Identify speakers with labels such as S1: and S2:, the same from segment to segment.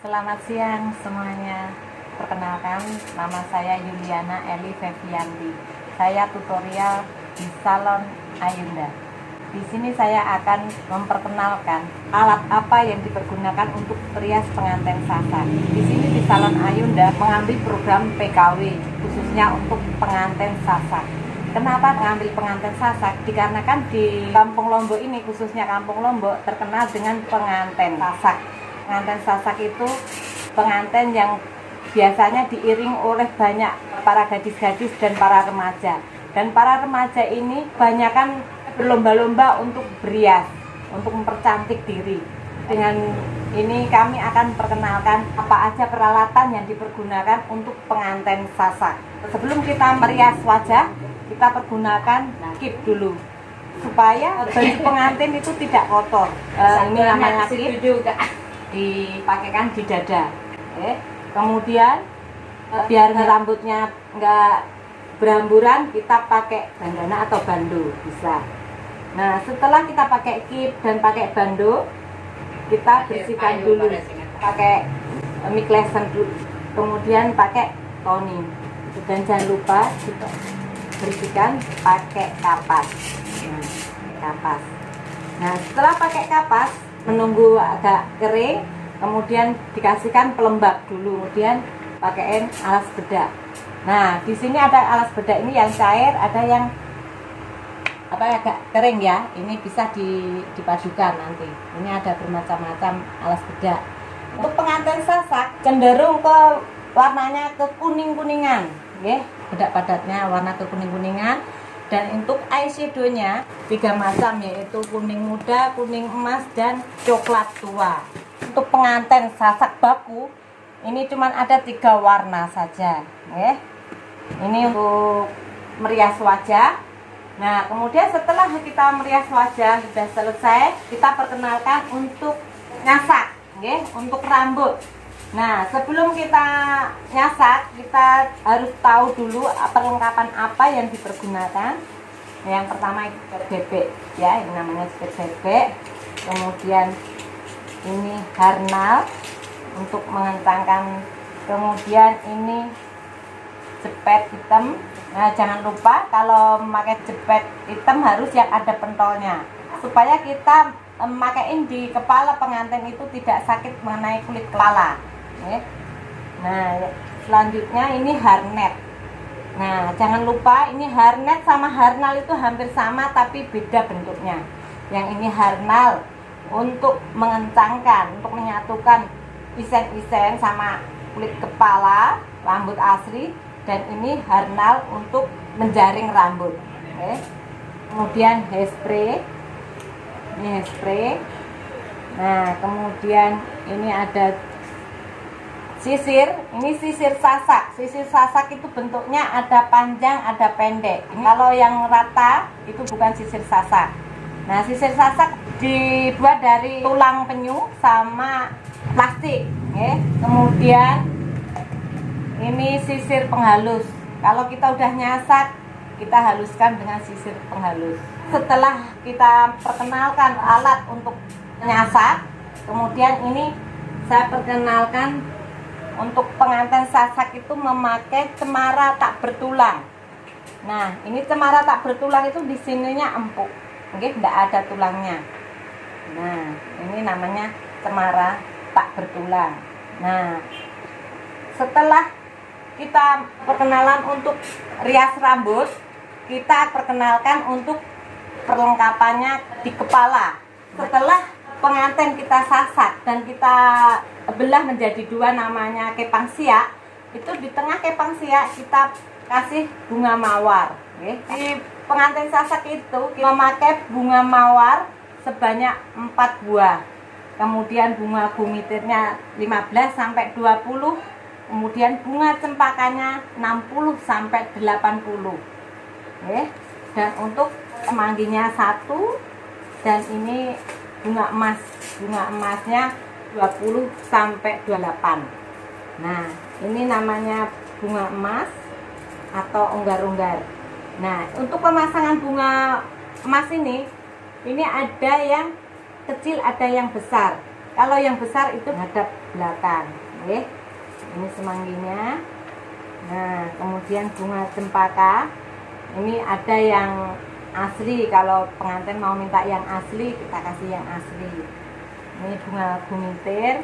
S1: Selamat siang semuanya. Perkenalkan, nama saya Yuliana Eli Fevianti. Saya tutorial di Salon Ayunda. Di sini saya akan memperkenalkan alat apa yang dipergunakan untuk perias pengantin sasak. Di sini di Salon Ayunda mengambil program PKW khususnya untuk pengantin sasak. Kenapa mengambil pengantin sasak? Dikarenakan di Kampung Lombok ini, khususnya Kampung Lombok, terkenal dengan pengantin sasak. Pengantin sasak itu pengantin yang biasanya diiring oleh banyak para gadis-gadis dan para remaja. Dan para remaja ini banyakkan berlomba-lomba untuk berias, untuk mempercantik diri. Dengan ini kami akan perkenalkan apa aja peralatan yang dipergunakan untuk pengantin sasak. Sebelum kita merias wajah, kita pergunakan kip dulu supaya baju pengantin itu tidak kotor. Ini namanya kip juga dipakaikan di dada. Kemudian biar rambutnya enggak beramburan, kita pakai bandana atau bando bisa. Nah, setelah kita pakai kip dan pakai bando, kita bersihkan dulu pakai mic cleanser dulu, kemudian pakai toning, dan jangan lupa kita bersihkan pakai kapas. Nah, setelah pakai kapas, menunggu agak kering, kemudian dikasihkan pelembab dulu, kemudian pakaiin alas bedak. Nah, di sini ada alas bedak ini yang cair, ada yang agak kering ya. Ini bisa dipadukan nanti. Ini ada bermacam-macam alas bedak. Untuk pengantin sasak cenderung ke warnanya ke kuning-kuningan, ya. Bedak padatnya warna ke kuning-kuningan. Dan untuk eyeshadow-nya 3 macam, yaitu kuning muda, kuning emas, dan coklat tua. Untuk pengantin sasak baku ini cuma ada 3 warna saja, ya. Ini untuk merias wajah. Nah, kemudian setelah kita merias wajah sudah selesai, kita perkenalkan untuk nyasak, ya, untuk rambut. Nah, sebelum kita nyasak, kita harus tahu dulu perlengkapan apa yang dipergunakan. Yang pertama itu bebek, ya, ini namanya bebek. Kemudian ini harnal untuk mengencangkan. Kemudian ini jepit hitam. Nah, jangan lupa kalau memakai jepit hitam harus yang ada pentolnya, supaya kita memakaiin di kepala pengantin itu tidak sakit mengenai kulit kepala. Nah, selanjutnya ini harnet. Nah, jangan lupa ini harnet sama harnal itu hampir sama tapi beda bentuknya. Yang ini harnal untuk mengencangkan, untuk menyatukan isen-isen sama kulit kepala, rambut asli. Dan ini harnal untuk menjaring rambut. Kemudian hairspray. Ini hairspray. Nah, kemudian ini ada sisir. Ini sisir sasak. Sisir sasak itu bentuknya ada panjang, ada pendek. Kalau yang rata itu bukan sisir sasak. Nah, sisir sasak dibuat dari tulang penyu sama plastik. Kemudian ini sisir penghalus. Kalau kita udah nyasak, kita haluskan dengan sisir penghalus. Setelah kita perkenalkan alat untuk nyasak, kemudian ini saya perkenalkan untuk pengantin sasak itu memakai cemara tak bertulang. Nah, ini cemara tak bertulang itu di sininya empuk, tidak ada tulangnya. Nah, ini namanya cemara tak bertulang. Nah, setelah kita perkenalan untuk rias rambut, kita perkenalkan untuk perlengkapannya di kepala. Setelah pengantin kita sasak dan kita belah menjadi 2 namanya kepang siak, itu di tengah kepang siak kita kasih bunga mawar. Di pengantin sasak itu kita memakai bunga mawar sebanyak 4 buah. Kemudian bunga bumitirnya 15 sampai 20. Kemudian bunga cempakanya 60 sampai 80. Dan untuk semangginya 1, dan ini bunga emas. Bunga emasnya 20 sampai 28. Nah, ini namanya bunga emas atau unggar-unggar. Nah, untuk pemasangan bunga emas ini ada yang kecil, ada yang besar. Kalau yang besar itu hadap belakang. Oke. Ini semangginya. Nah, kemudian bunga cempaka. Ini ada yang asli, kalau pengantin mau minta yang asli kita kasih yang asli. Ini bunga bumitir.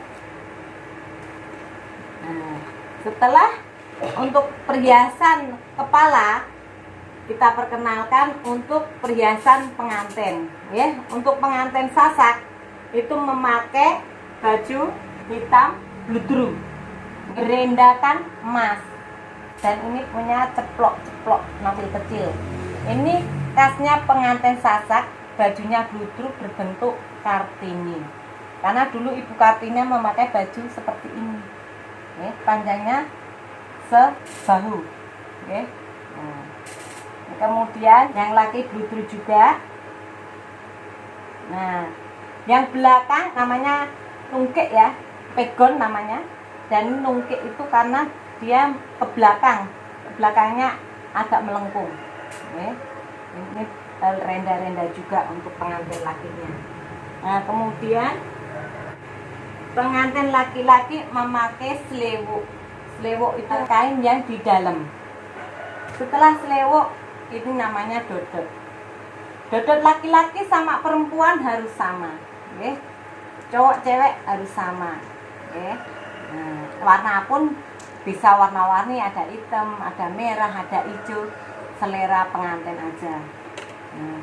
S1: Nah, setelah untuk perhiasan kepala kita perkenalkan untuk perhiasan pengantin ya. Untuk pengantin sasak itu memakai baju hitam bludru berendakan emas, dan ini punya ceplok-ceplok notil kecil. Ini khasnya pengantin sasak, bajunya bludru berbentuk Kartini. Karena dulu Ibu Kartini memakai baju seperti ini. Panjangnya sebahu. Nah, kemudian yang laki bludru juga. Nah, yang belakang namanya nungkik ya, pegon namanya. Dan nungkik itu karena dia ke belakang, belakangnya agak melengkung. Ini renda-renda juga untuk pengantin lakinya. Nah, kemudian pengantin laki-laki memakai selewuk. Selewuk itu kain yang di dalam. Setelah selewuk ini namanya dodot. Dodot laki-laki sama perempuan harus sama. Cowok cewek harus sama. Nah, warna pun bisa warna-warni, ada hitam, ada merah, ada hijau, selera pengantin aja. Nah,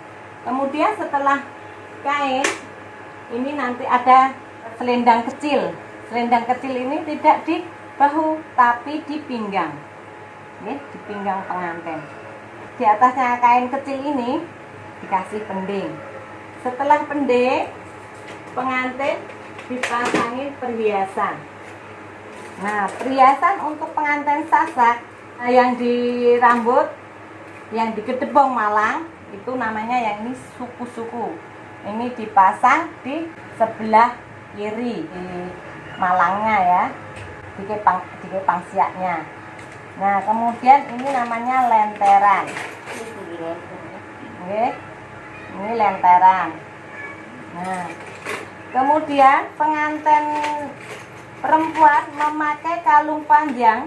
S1: kemudian setelah kain ini nanti ada selendang kecil. Selendang kecil ini tidak di bahu tapi di pinggang. Di pinggang pengantin. Di atasnya kain kecil ini dikasih pending. Setelah pending, pengantin dipasangi perhiasan. Nah, perhiasan untuk pengantin sasak yang di rambut, yang di kedebong malang, itu namanya yang ini suku-suku. Ini dipasang di sebelah kiri di malangnya ya, di kepang siaknya. Nah, kemudian ini namanya lenteran. Ini lenteran. Nah, kemudian pengantin perempuan memakai kalung panjang.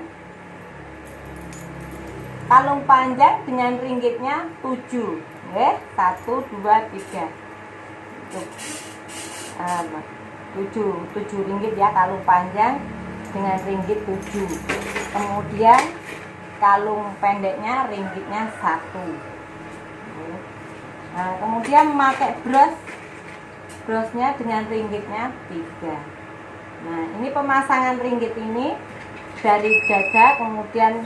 S1: Kalung panjang dengan ringgitnya 7. 1, 2, 3. 7 ringgit ya, kalung panjang dengan ringgit 7. Kemudian kalung pendeknya ringgitnya 1. Nah, kemudian memakai brosnya dengan ringgitnya 3. Nah, ini pemasangan ringgit ini dari dada kemudian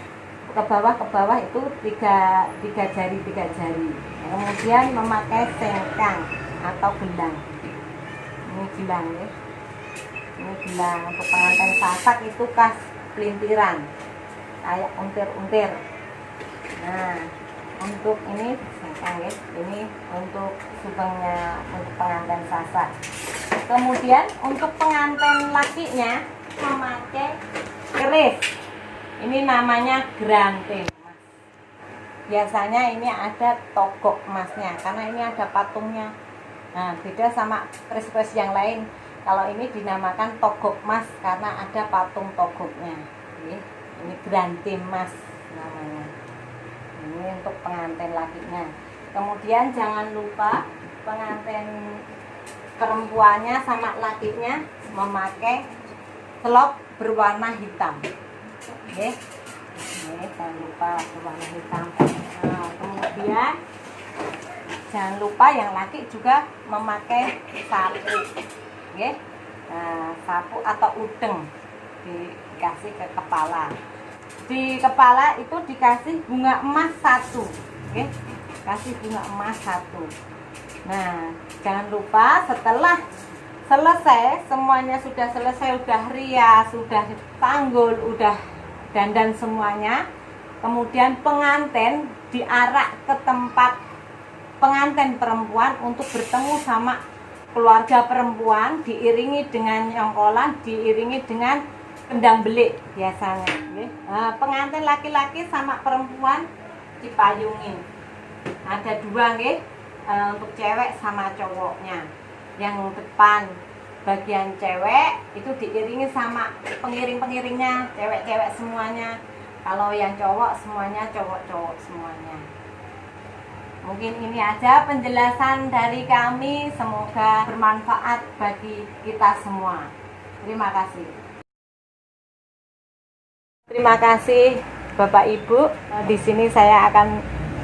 S1: ke bawah itu tiga jari. Nah, kemudian memakai sengkang atau gelang. Ini gelang ya. Ini gelang untuk pengantin sasak itu khas pelintiran, kayak untir-untir. Nah, untuk ini sengkang ya. Ini untuk subengnya untuk pengantin sasak. Kemudian untuk pengantin lakinya memakai keris. Ini namanya granting emas. Biasanya ini ada togok emasnya karena ini ada patungnya. Nah, beda sama keris-keris yang lain. Kalau ini dinamakan togok emas karena ada patung togoknya. Ini granting emas namanya. Ini untuk pengantin lakinya. Kemudian jangan lupa pengantin perempuannya sama lakinya memakai selop berwarna hitam. Jangan lupa berwarna hitam. Nah, kemudian jangan lupa yang laki juga memakai sapu. Nah, sapu atau udeng dikasih ke kepala. Di kepala itu dikasih bunga emas 1. Kasih bunga emas 1. Nah, jangan lupa setelah selesai, semuanya sudah selesai, udah rias, sudah tanggul, udah dandan semuanya. Kemudian pengantin diarak ke tempat pengantin perempuan untuk bertemu sama keluarga perempuan, diiringi dengan nyongkolan, diiringi dengan kendang belik biasanya. Nah, pengantin laki-laki sama perempuan dipayungin. Ada 2 untuk cewek sama cowoknya. Yang depan bagian cewek itu diiringi sama pengiring-pengiringnya, cewek-cewek semuanya. Kalau yang cowok semuanya cowok-cowok semuanya. Mungkin ini aja penjelasan dari kami, semoga bermanfaat bagi kita semua. Terima kasih. Terima kasih Bapak Ibu. Di sini saya akan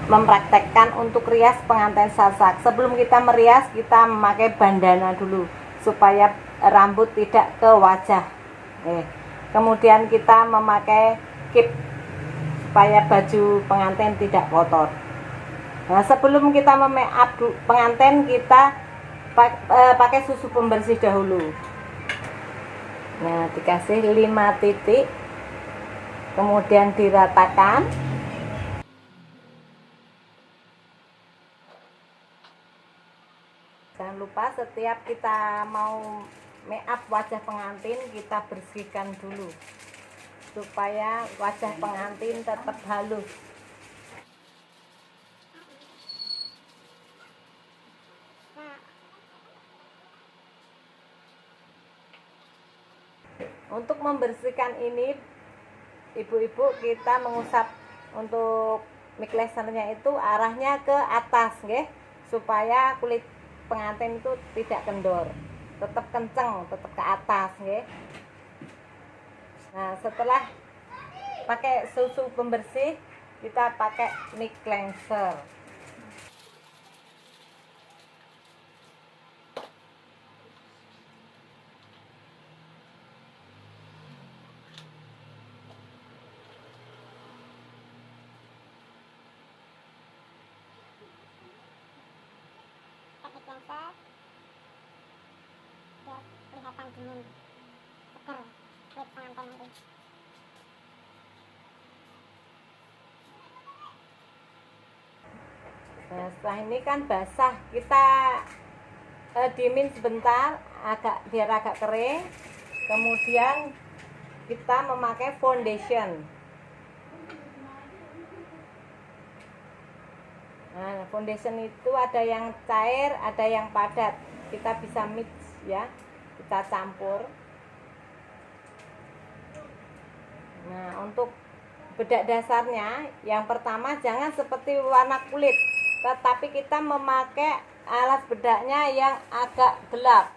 S1: mempraktekkan untuk rias pengantin Sasak. Sebelum kita merias, kita memakai bandana dulu supaya rambut tidak ke wajah. Kemudian kita memakai kip supaya baju pengantin tidak kotor. Nah, sebelum kita memake up pengantin, kita pakai susu pembersih dahulu. Nah, dikasih 5 titik, kemudian diratakan. Jangan lupa setiap kita mau make up wajah pengantin, kita bersihkan dulu supaya wajah pengantin tetap halus. Untuk membersihkan ini, ibu-ibu, kita mengusap untuk mic cleansernya itu arahnya ke atas, nggih, supaya kulit pengantin itu tidak kendor, tetap kenceng, tetap ke atas, nggih. Nah, setelah pakai susu pembersih, kita pakai mic cleanser.
S2: Biar kelihatan dingin, seger kulit pengantin nanti.
S1: Nah, setelah ini kan basah, kita diemin sebentar biar agak kering. Kemudian kita memakai foundation. Nah, foundation itu ada yang cair, ada yang padat. Kita bisa mix ya, kita campur. Nah, untuk bedak dasarnya, yang pertama jangan seperti warna kulit, tetapi kita memakai alas bedaknya yang agak gelap.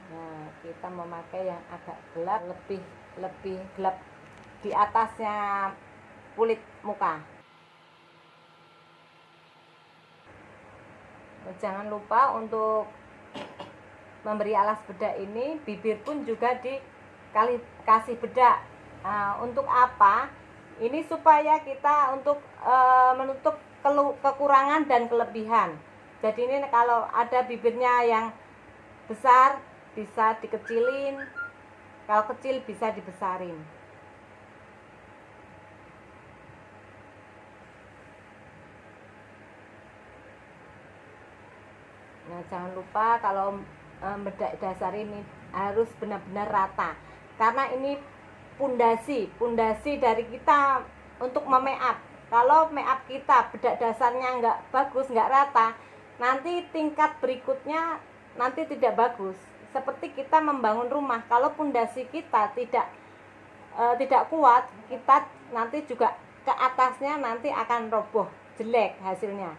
S1: Nah, kita memakai yang agak gelap, lebih gelap di atasnya kulit muka. Jangan lupa untuk memberi alas bedak ini, bibir pun juga dikasih bedak. Nah, untuk apa? Ini supaya kita untuk menutup kekurangan dan kelebihan. Jadi ini kalau ada bibirnya yang besar bisa dikecilin, kalau kecil bisa dibesarin. Nah, jangan lupa kalau bedak dasar ini harus benar-benar rata, karena ini pundasi dari kita untuk make up. Kalau make up kita bedak dasarnya nggak bagus, nggak rata, nanti tingkat berikutnya nanti tidak bagus. Seperti kita membangun rumah, kalau pundasi kita tidak kuat, kita nanti juga ke atasnya nanti akan roboh, jelek hasilnya.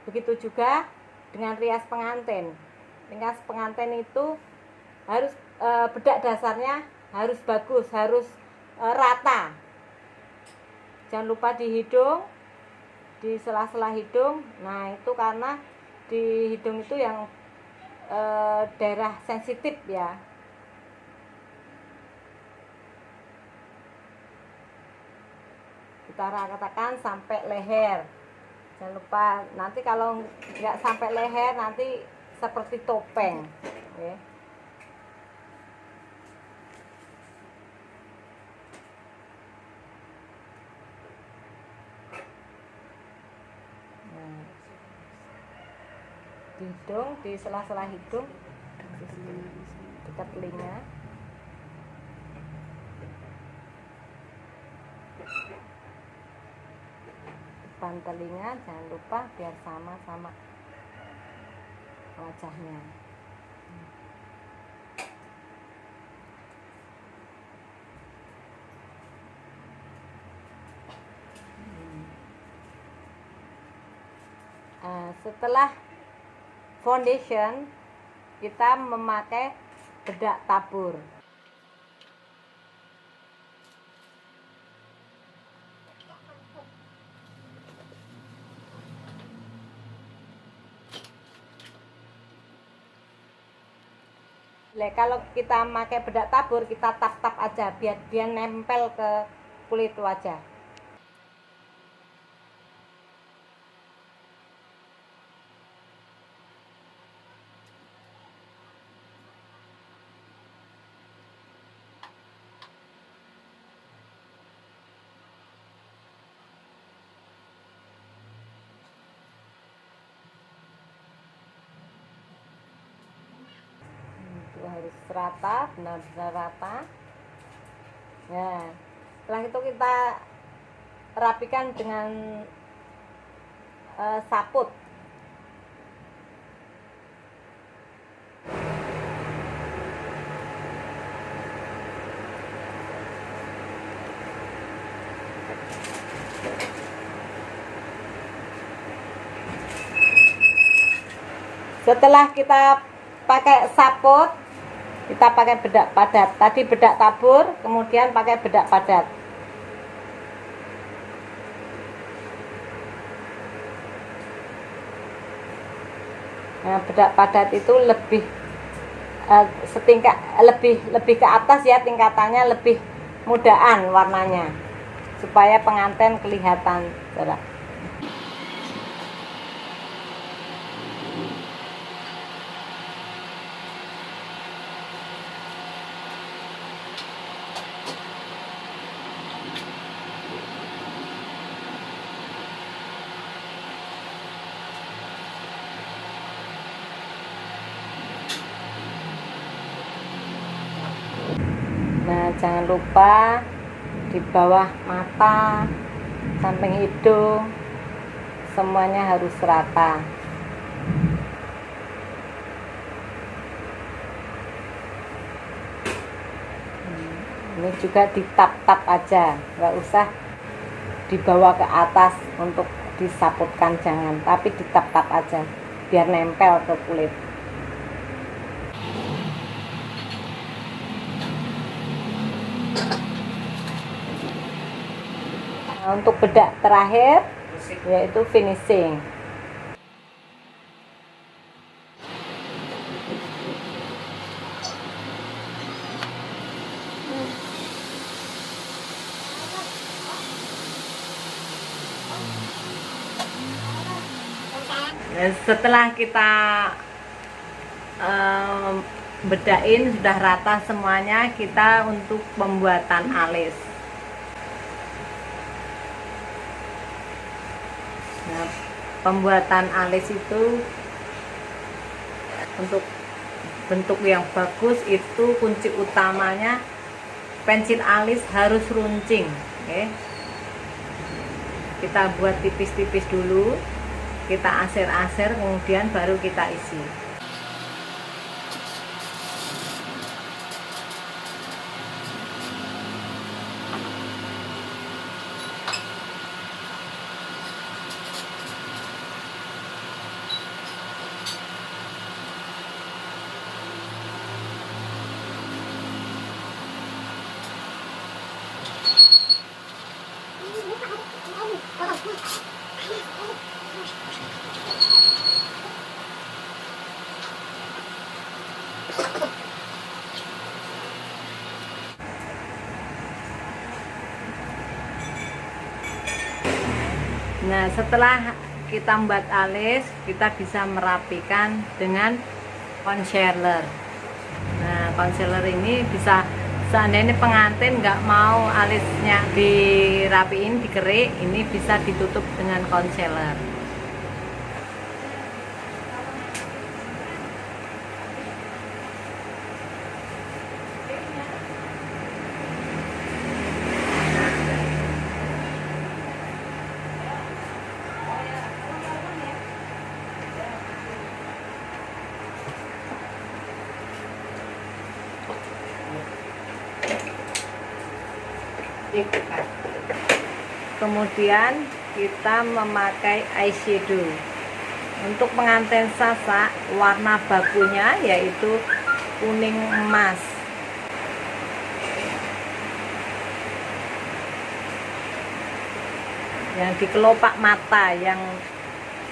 S1: Begitu juga dengan rias pengantin. Rias pengantin itu harus bedak dasarnya harus bagus, harus rata. Jangan lupa di hidung, di sela-sela hidung. Nah, itu karena di hidung itu yang daerah sensitif ya. Kita ratakan sampai leher. Jangan lupa, nanti kalau nggak sampai leher nanti seperti topeng. Oke. Nah, di hidung, di sela-sela hidung. dekat telinga. Depan telinga jangan lupa biar sama-sama wajahnya. Setelah foundation, kita memakai bedak tabur. Kalau kita pakai bedak tabur, kita tap-tap aja biar dia nempel ke kulit wajah. Harus rata, benar-benar rata. Nah, setelah itu kita rapikan dengan saput. Setelah kita pakai saput, kita pakai bedak padat. Tadi bedak tabur, kemudian pakai bedak padat. Nah, bedak padat itu lebih setingkat, lebih ke atas ya, tingkatannya lebih mudaan warnanya, supaya pengantin kelihatan cerah. Nah, jangan lupa di bawah mata, samping hidung, semuanya harus rata. Ini juga ditap-tap aja, nggak usah dibawa ke atas untuk disaputkan, jangan, tapi ditap-tap aja biar nempel ke kulit. Nah, untuk bedak terakhir yaitu finishing. Nah, setelah kita bedain sudah rata semuanya, kita untuk pembuatan alis. Nah, pembuatan alis itu untuk bentuk yang bagus itu kunci utamanya pensil alis harus runcing. Oke. Kita buat tipis-tipis dulu, kita aser-aser, kemudian baru kita isi. Nah, setelah kita membuat alis, kita bisa merapikan dengan concealer. Nah, concealer ini bisa, seandainya pengantin nggak mau alisnya dirapiin, dikerik, ini bisa ditutup dengan concealer. Kemudian kita memakai eyeshadow. Untuk pengantin Sasak, warna bakunya yaitu kuning emas. Yang di kelopak mata yang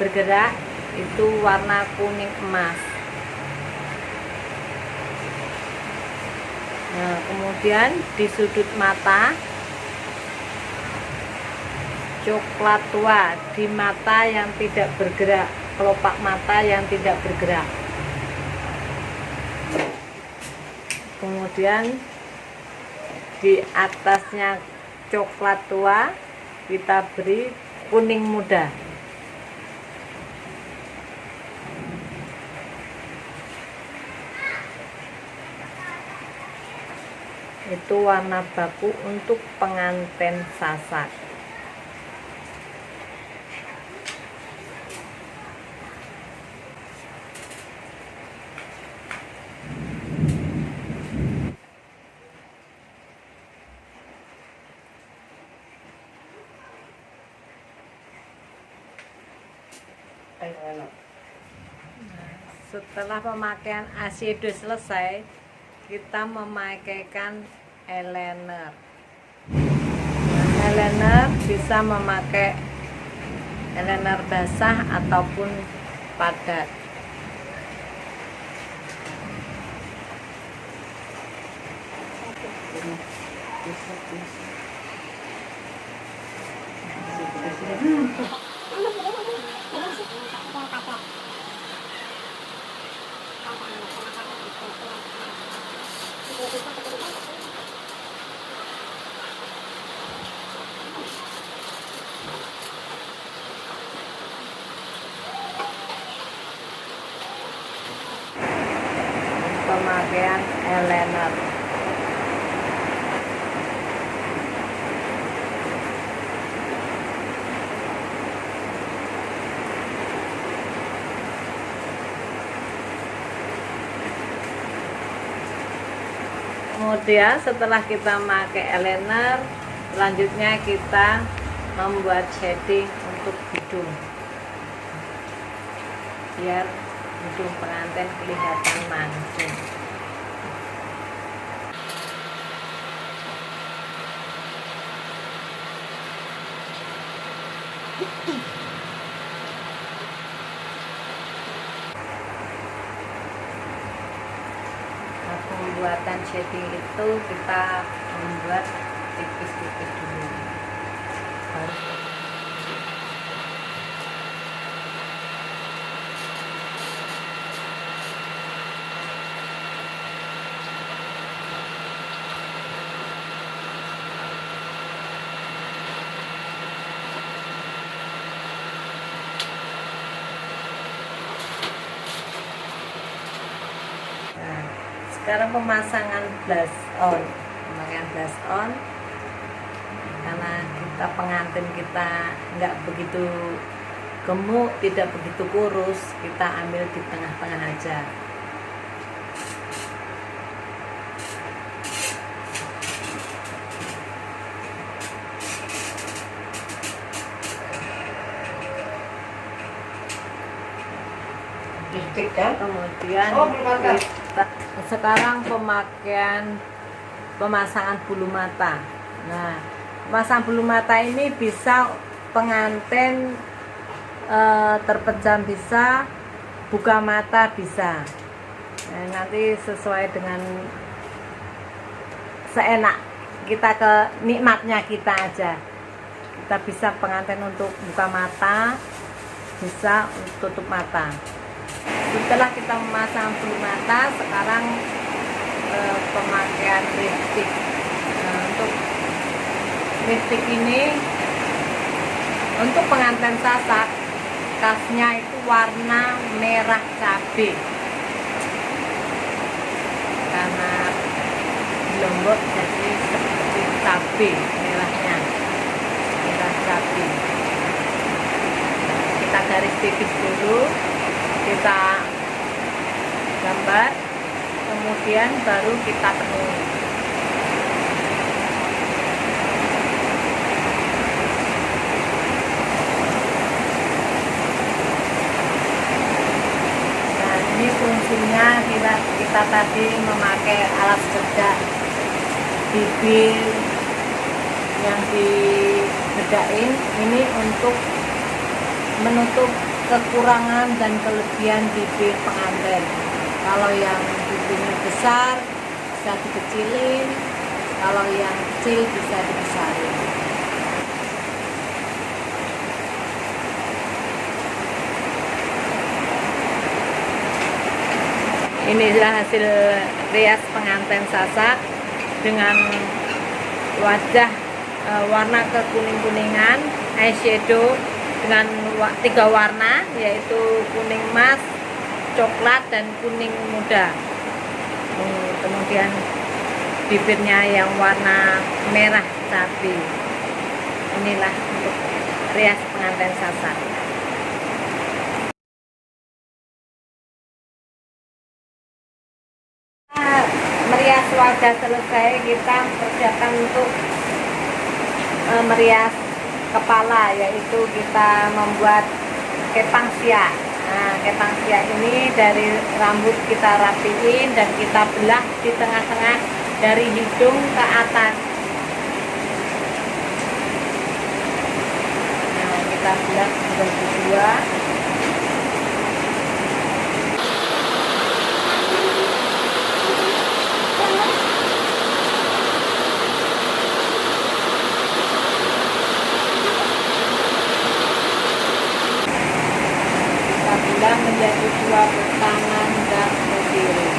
S1: bergerak itu warna kuning emas. Nah, kemudian di sudut mata coklat tua, di mata yang tidak bergerak, kelopak mata yang tidak bergerak. Kemudian di atasnya coklat tua kita beri kuning muda. Itu warna baku untuk pengantin Sasak. Setelah pemakaian eyeshadow selesai, kita memakaikan eyeliner. Eyeliner bisa memakai eyeliner basah ataupun padat. Pemakaian eyeliner. Kemudian setelah kita pakai eyeliner, selanjutnya kita membuat shading untuk hidung, biar hidung pengantin kelihatan mancung. Pembuatan shading itu kita membuat tipis-tipis dulu, baru sekarang pemasangan blush on, pemakaian blush on, karena kita pengantin kita nggak begitu gemuk, tidak begitu kurus, kita ambil di tengah-tengah aja. Kemudian sekarang pemasangan bulu mata. Nah, pemasangan bulu mata ini bisa pengantin terpejam, bisa buka mata, bisa. Nah, nanti sesuai dengan seenak kita, ke nikmatnya kita aja. Kita bisa pengantin untuk buka mata, bisa untuk tutup mata. Setelah kita memasang bulu mata, sekarang pemakaian lipstik. Nah, untuk lipstik ini untuk pengantin Sasak, khasnya itu warna merah cabai, karena Lombok jadi seperti cabai merahnya, merah cabai. Kita garis tipis dulu, kita gambar, kemudian baru kita penuhi. kita tadi memakai alas bedak bibir yang dibedain ini untuk menutup kekurangan dan kelebihan bibir pengantin. Kalau yang bibirnya besar bisa dikecilin, kalau yang kecil bisa dibesarin. Inilah hasil rias pengantin Sasak dengan wajah warna kekuning-kuningan, eyeshadow dengan 3 warna, yaitu kuning emas, coklat, dan kuning muda. Kemudian bibirnya yang warna merah cabai. Inilah untuk rias pengantin Sasak. Merias wajah selesai, kita persiapkan untuk merias kepala, yaitu kita membuat kepang siak. Nah, kepang siak ini dari rambut kita rapiin dan kita belah di tengah-tengah dari hidung ke atas. Nah, kita belah menjadi 2. Menjadi 2 kanan dan kiri.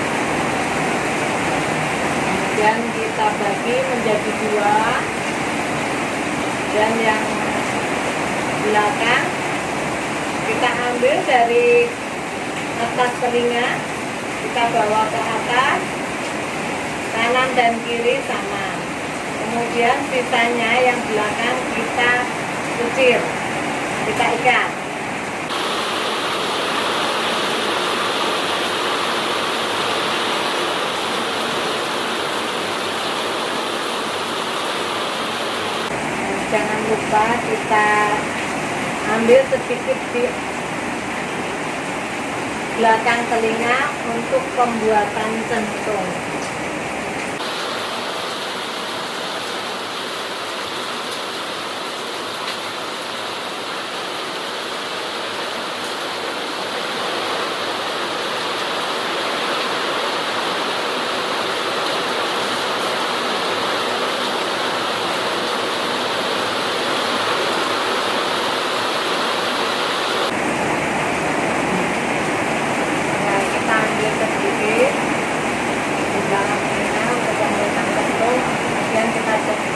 S1: Kemudian kita bagi menjadi 2, dan yang belakang kita ambil dari atas telinga, kita bawa ke atas, kanan dan kiri sama. Kemudian sisanya yang belakang kita kucir, kita ikat. Jangan lupa kita ambil sedikit di belakang telinga untuk pembuatan centung.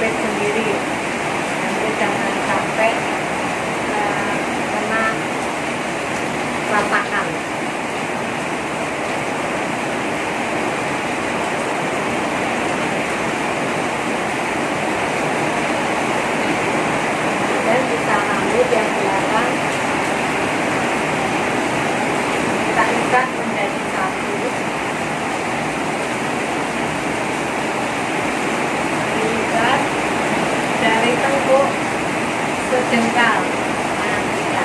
S1: Sendiri, nanti jangan sampai kena ratakan. Dan kita rambut yang belakang kita ikat menjadi 1. Dari tengkuk sejengkal tangan kita.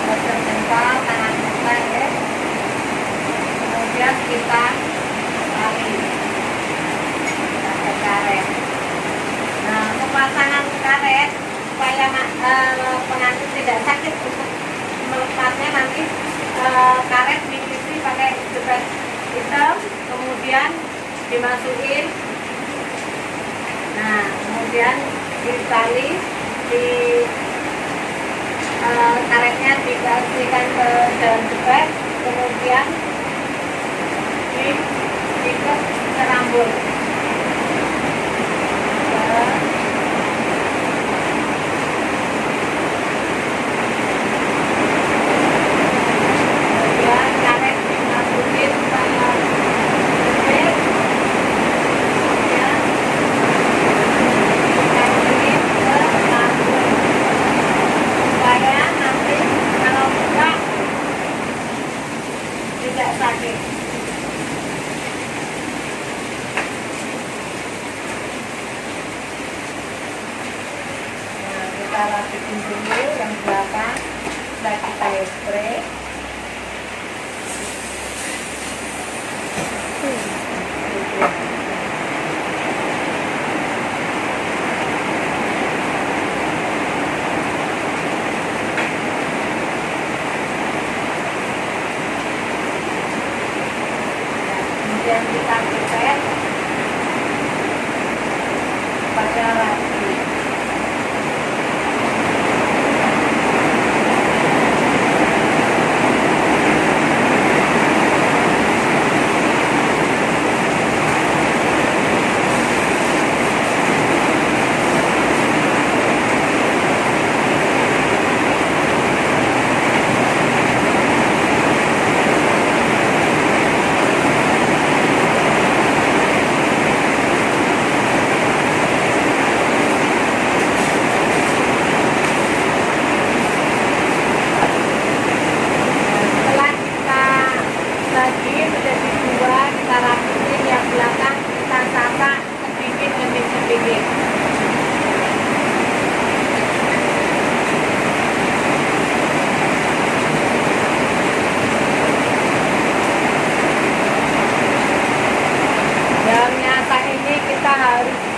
S1: Sejengkal tangan kita ya. Kemudian kita tarik karet. Nah, pemasangan karet supaya pengantin tidak sakit untuk melepasnya, nanti karet diisi pakai jepit hitam, kemudian dimasukin. Nah, kemudian ditali di karetnya dikasihkan ke dalam jepit, kemudian diikat ke rambut. hairspray. Kemudian kita pipet pada ragi.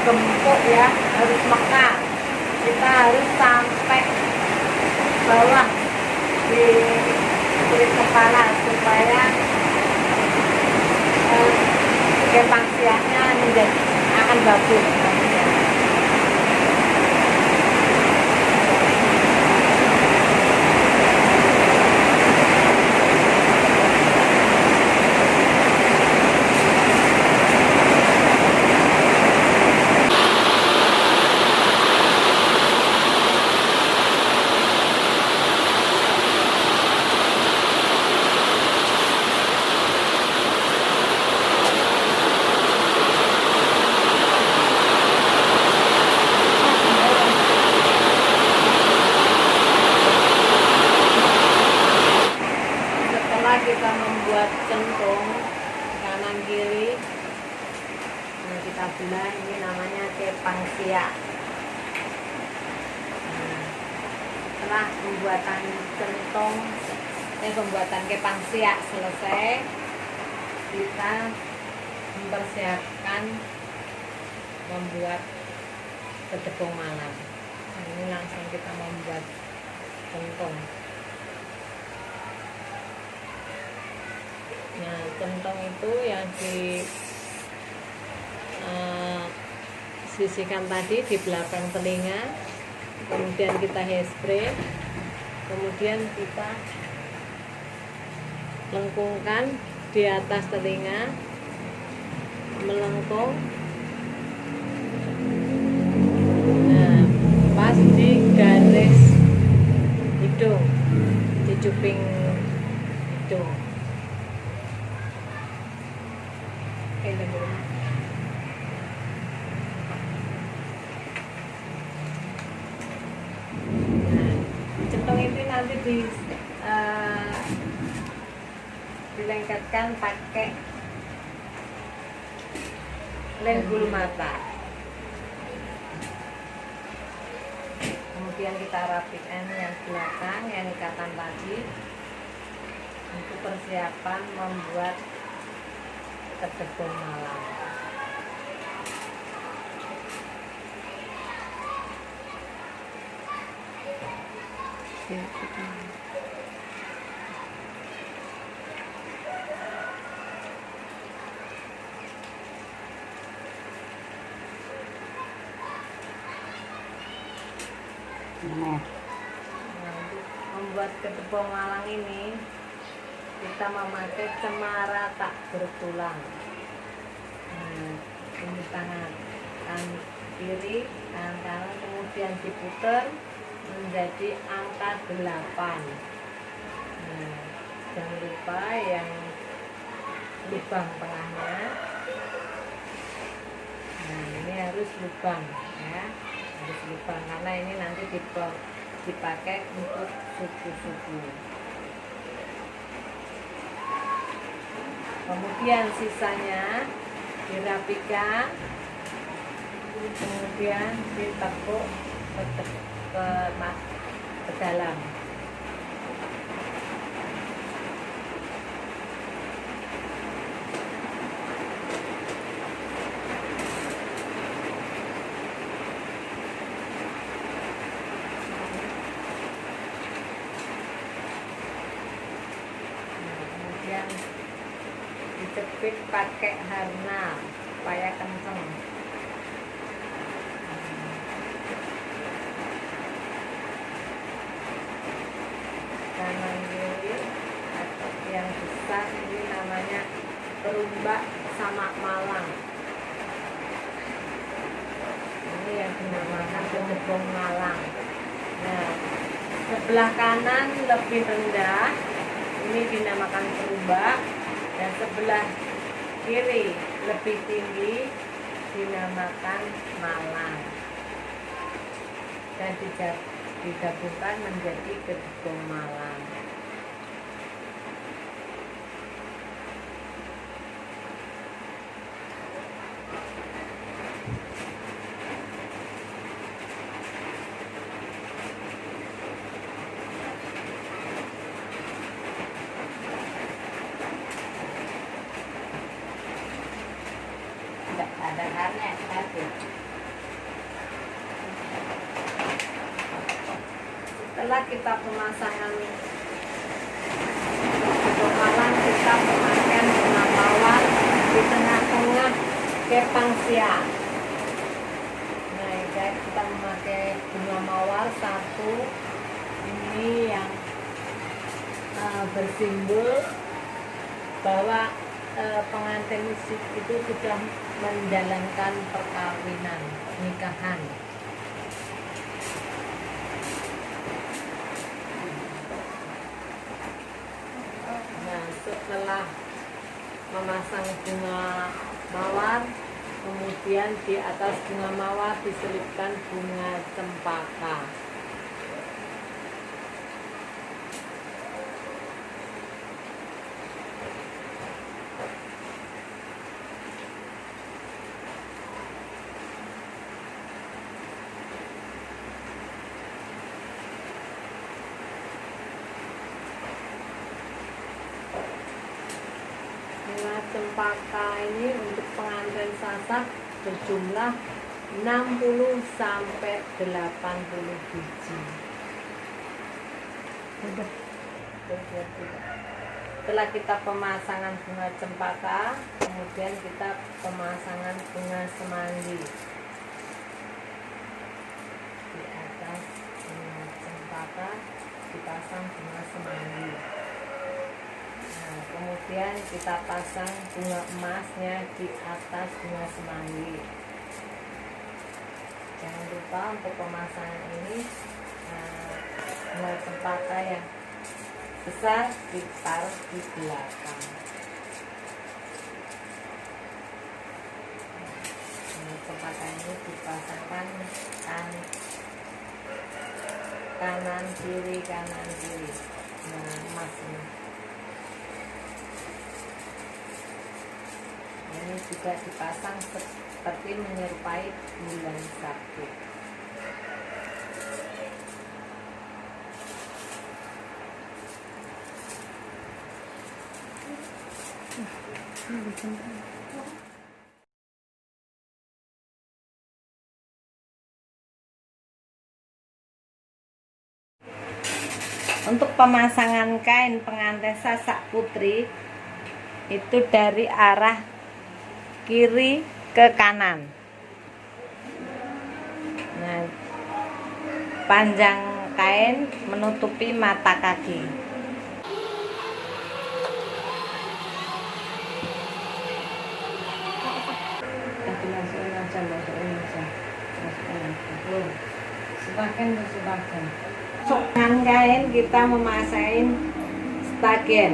S1: Gempuk ya, harus mekar. Kita harus sampai bawah di kulit kepala supaya kepang siaknya menjadi akan bagus. Kita membuat centong kanan kiri, nah, kita belah, ini namanya kepang siak. Setelah pembuatan centong, pembuatan kepang siak selesai, kita mempersiapkan membuat gedebong malam. Nah, ini langsung kita membuat centong. Nah, centong itu yang sisihkan tadi di belakang telinga, kemudian kita hairspray, kemudian kita lengkungkan di atas telinga, melengkung. Nah, pas di garis hidung, di cuping hidung. Centong itu nanti dilengketkan pakai lem bulu mata. Kemudian kita rapikan yang belakang, yang ikatan tadi, untuk persiapan membuat gedebong malam. Nah, untuk membuat gedebong malang ini kita memakai cemara tak bertulang. Ini tangan kiri, tangan kanan, kemudian diputar menjadi angka 8. Nah, jangan lupa yang lubang tengahnya. Nah, ini harus lubang ya, harus lubang karena ini nanti dipakai untuk suku-suku. Kemudian sisanya dirapikan, kemudian ditekuk ke dalam. jepit pakai harnal supaya kenceng. Kanan kiri yang besar ini namanya perumbak sama malang. Ini yang dinamakan gedebong malang. Nah, sebelah kanan lebih rendah, ini dinamakan perumbak, dan sebelah kiri lebih tinggi dinamakan malang, dan digabungkan menjadi gedebong malang. Tidak ada harnya satu. Setelah kita pemasangan malang, kita memakai bunga mawar di tengah-tengah kepang siang. Nah, kita memakai bunga mawar satu, ini yang bersimbol bahwa pengantin itu sudah menjalankan perkawinan, pernikahan. Nah, setelah memasang bunga mawar, kemudian di atas bunga mawar diselipkan bunga cempaka. Bunga cempaka ini untuk pengantin sasak berjumlah 60 sampai 80 biji. Setelah kita pemasangan bunga cempaka, kemudian kita pemasangan bunga semanggi. Di atas bunga cempaka dipasang bunga semanggi. Nah, kemudian kita pasang bunga emasnya di atas bunga semanggi. Jangan lupa untuk pemasangan ini bunga cempaka yang besar ditaruh di belakang. Bunga cempaka ini dipasangkan kanan kiri. Nah, emas ini. Ini juga dipasang seperti menyerupai bulan Sabtu. Untuk pemasangan kain pengantin sasak putri itu dari arah kiri ke kanan. Nah, panjang kain menutupi mata kaki. Dengan kain kita memasain stagen.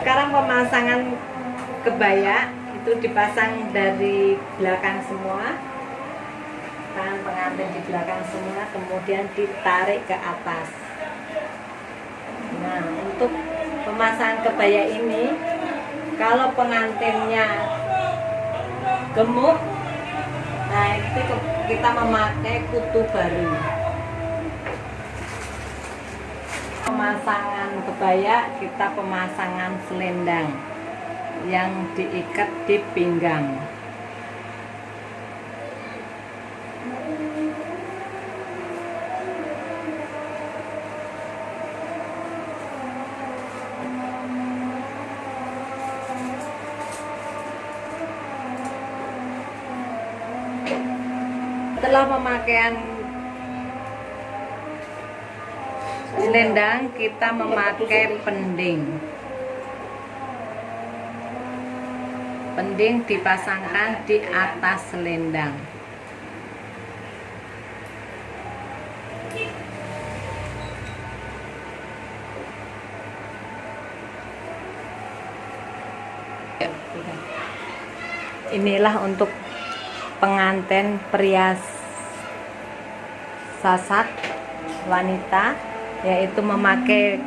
S1: Sekarang pemasangan kebaya itu dipasang dari belakang semua, tangan pengantin di belakang semua, kemudian ditarik ke atas. Nah, untuk pemasangan kebaya ini, kalau pengantinnya gemuk, nah itu kita memakai kutu baru. Pemasangan kebaya kita pemasangan selendang. yang diikat di pinggang. Setelah pemakaian selendang, kita memakai pending. Pending dipasangkan di atas selendang. Inilah untuk pengantin pria Sasak wanita, yaitu memakai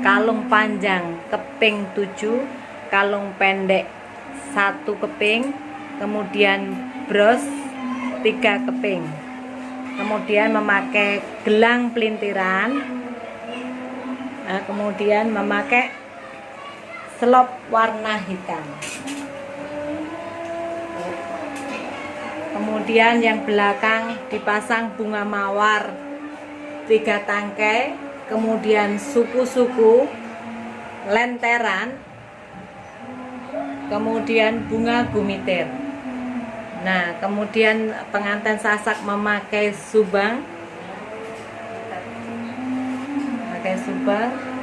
S1: kalung panjang keping 7, kalung pendek 1 keping, kemudian bros 3 keping, kemudian memakai gelang pelintiran, kemudian memakai selop warna hitam. Kemudian yang belakang dipasang bunga mawar 3 tangkai, kemudian suku-suku, lenteran, kemudian bunga gumitir. Nah, kemudian pengantin Sasak memakai subang,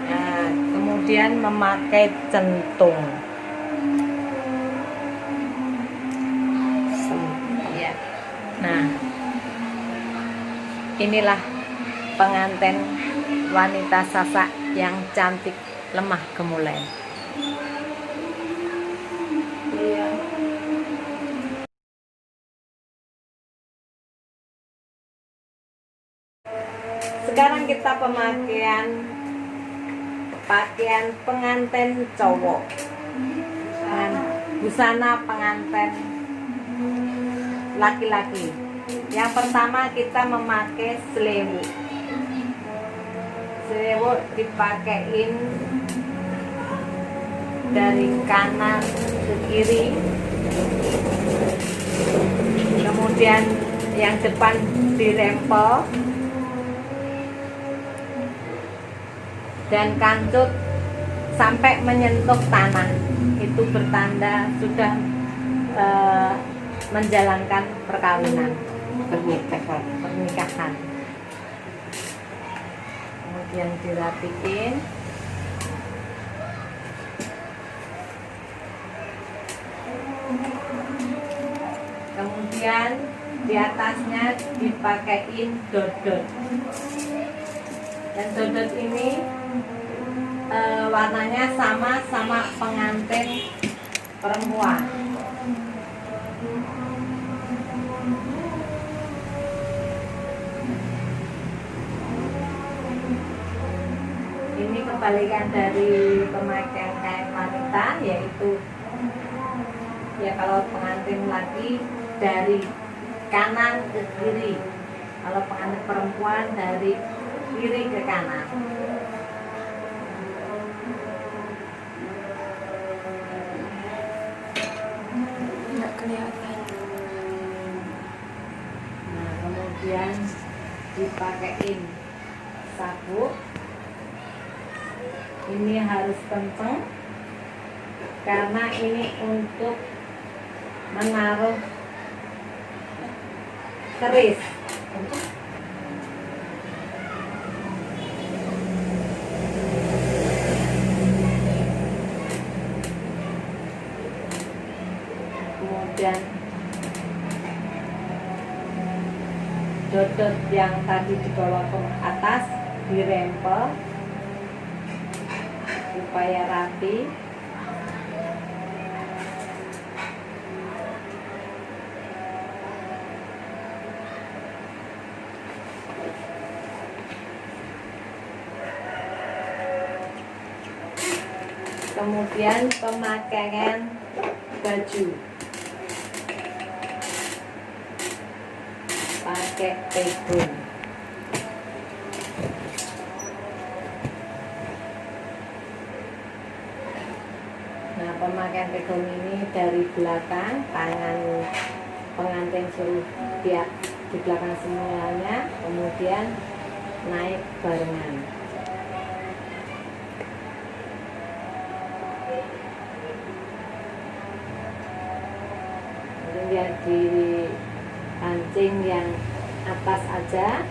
S1: nah, kemudian memakai centung. Nah, inilah pengantin wanita Sasak yang cantik, lemah gemulai. Sekarang kita pakaian pengantin cowok, busana pengantin laki-laki. Yang pertama kita memakai selewuk. Selewuk dipakein dari kanan ke kiri, kemudian yang depan dirempel dan kancut sampai menyentuh tanah. Itu bertanda sudah menjalankan pernikahan. Kemudian dirapiin. Kemudian di atasnya dipakein dodot. Dan dodot ini warnanya sama pengantin perempuan. Ini kebalikan dari pemakaian kain wanita, yaitu ya kalau pengantin laki dari kanan ke kiri, kalau pengantin perempuan dari kiri ke kanan.
S3: Nggak kelihatan.
S1: Nah, kemudian dipakein sabuk. Ini harus kenceng karena ini untuk menaruh keris. Kemudian dodot yang tadi dibawa ke atas dirempel supaya rapi. Kemudian pemakaian baju pakai pegung. Nah, pemakaian pegang ini dari belakang, tangan pengantin suruh pihak di belakang semuanya, kemudian naik barengan. Kemudian dipancing yang atas aja.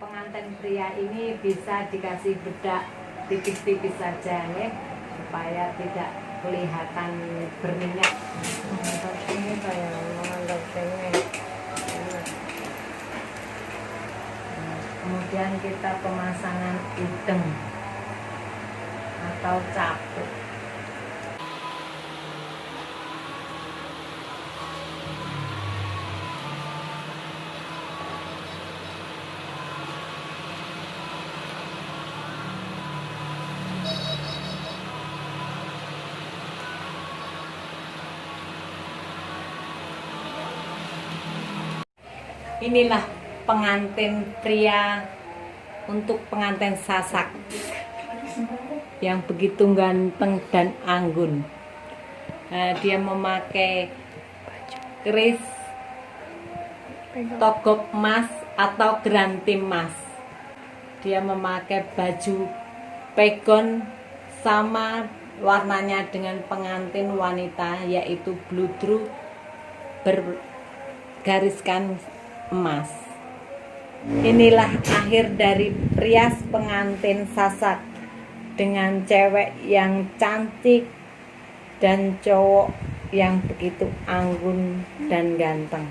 S1: Pengantin pria ini bisa dikasih bedak tipis-tipis saja ya, supaya tidak kelihatan berminyak.
S3: Mantap ini kayak mantap ini.
S1: Kemudian kita pemasangan udeng atau capuk. Inilah pengantin pria untuk pengantin Sasak yang begitu ganteng dan anggun. Dia memakai keris togop emas atau geranti emas. Dia memakai baju pegon sama warnanya dengan pengantin wanita, yaitu bludru bergariskan emas. Inilah akhir dari rias pengantin Sasak dengan cewek yang cantik dan cowok yang begitu anggun dan ganteng.